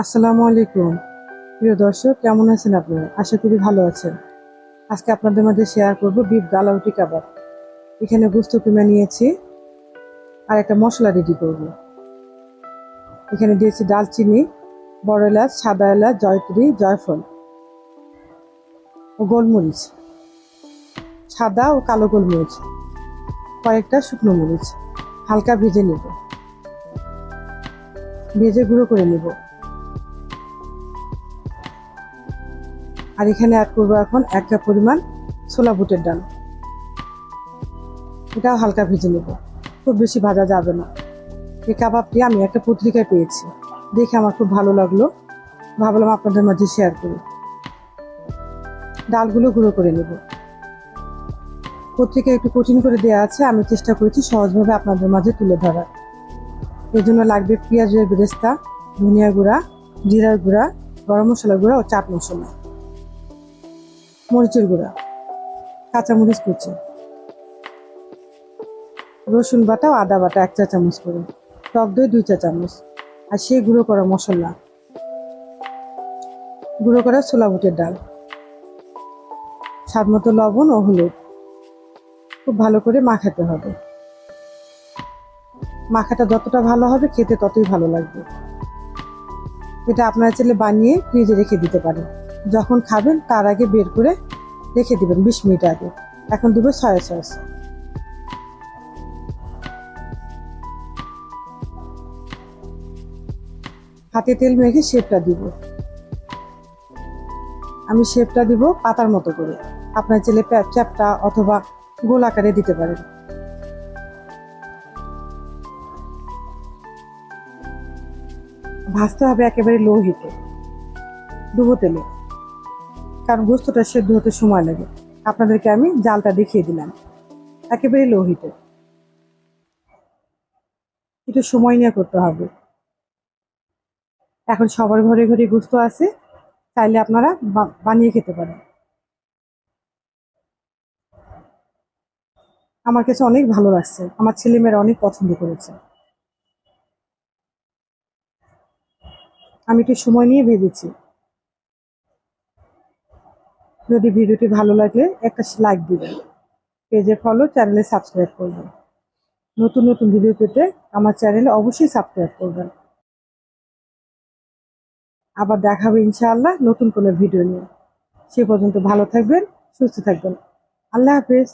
আসসালামু আলাইকুম। প্রিয় দর্শক, কেমন আছেন আপনারা? আশা করি ভালো আছেন। আজকে আপনাদের মাঝে শেয়ার করব বিফ গালাউটি কাবাব। এখানে গোস্ত কিমা নিয়েছি আর একটা মশলা রেডি করব। এখানে দিয়েছি দালচিনি, বড় এলাচ, সাদা এলাচ, জয়ত্রী, জয়ফল ও গোলমরিচ, সাদা ও কালো গোলমরিচ, কয়েকটা শুকনো মরিচ হালকা ভেজে নেব, ভেজে গুঁড়ো করে নেব। আর এখানে অ্যাড করবো এখন 1 কাপ পরিমাণ ছোলা বুটের ডাল। এটাও হালকা ভেজে নেব, খুব বেশি ভাজা যাবে না। এই কাবাবটি আমি একটা পত্রিকায় পেয়েছি, দেখে আমার খুব ভালো লাগলো, ভাবলাম আপনাদের মাঝে শেয়ার করি। ডালগুলো গুঁড়ো করে নেব। পত্রিকায় একটু কঠিন করে দেওয়া আছে, আমি চেষ্টা করেছি সহজভাবে আপনাদের মাঝে তুলে ধরার। এর জন্য লাগবে পেঁয়াজের বেরেস্তা, ধনিয়া গুঁড়া, জিরার গুঁড়া, গরম মশলা গুঁড়া ও চাট মশলা, মরিচের গুঁড়া, কাঁচামরিচ কুচি, রসুন বাটা ও আদা বাটা 1 চা চামচ করে, টক দই 2 চা চামচ, আর সেই গুঁড়ো করা মশলা, গুঁড়ো করা ছোলা বুটের ডাল, স্বাদ মতো লবণ ও হলুদ। খুব ভালো করে মাখাতে হবে। মাখাটা যতটা ভালো হবে খেতে ততই ভালো লাগবে। এটা আপনারা চাইলে বানিয়ে ফ্রিজে রেখে দিতে পারেন। যখন খাবেন তার আগে বের করে রেখে দিবেন 20 মিনিট আগে। এখন দেব সয়া সস। হাতে তেল মেখে শেপটা দিব। আমি শেপটা দিব পাতার মতো করে। আপনারা চাইলে চ্যাপ্টা অথবা গোল আকারে দিতে পারেন। ভাজতে হবে একেবারে লো হিটে, ডুবো তেলে, কারণ গোস্তটা সেদ্ধ হতে সময় লাগে। আপনাদেরকে আমি জালটা দেখিয়ে দিলাম, একেবারে লো হিটে। একটু সময় নিয়ে করতে হবে। এখন সবার ঘরে ঘরে গোস্ত আছে, চাইলে আপনারা বানিয়ে খেতে পারেন। আমার কাছে অনেক ভালো লাগছে, আমার ছেলেমেয়েরা অনেক পছন্দ করেছে। আমি একটু সময় নিয়ে ভেজেছি। যদি ভিডিওটি ভালো লাগে একটা লাইক দিবেন, পেজে ফলো, চ্যানেলে সাবস্ক্রাইব করবেন। নতুন নতুন ভিডিও পেতে আমার চ্যানেলে অবশ্যই সাবস্ক্রাইব করবেন। আবার দেখা হবে ইনশাআল্লাহ নতুন কোনো ভিডিও নিয়ে। সে পর্যন্ত ভালো থাকবেন, সুস্থ থাকবেন। আল্লাহ হাফেজ।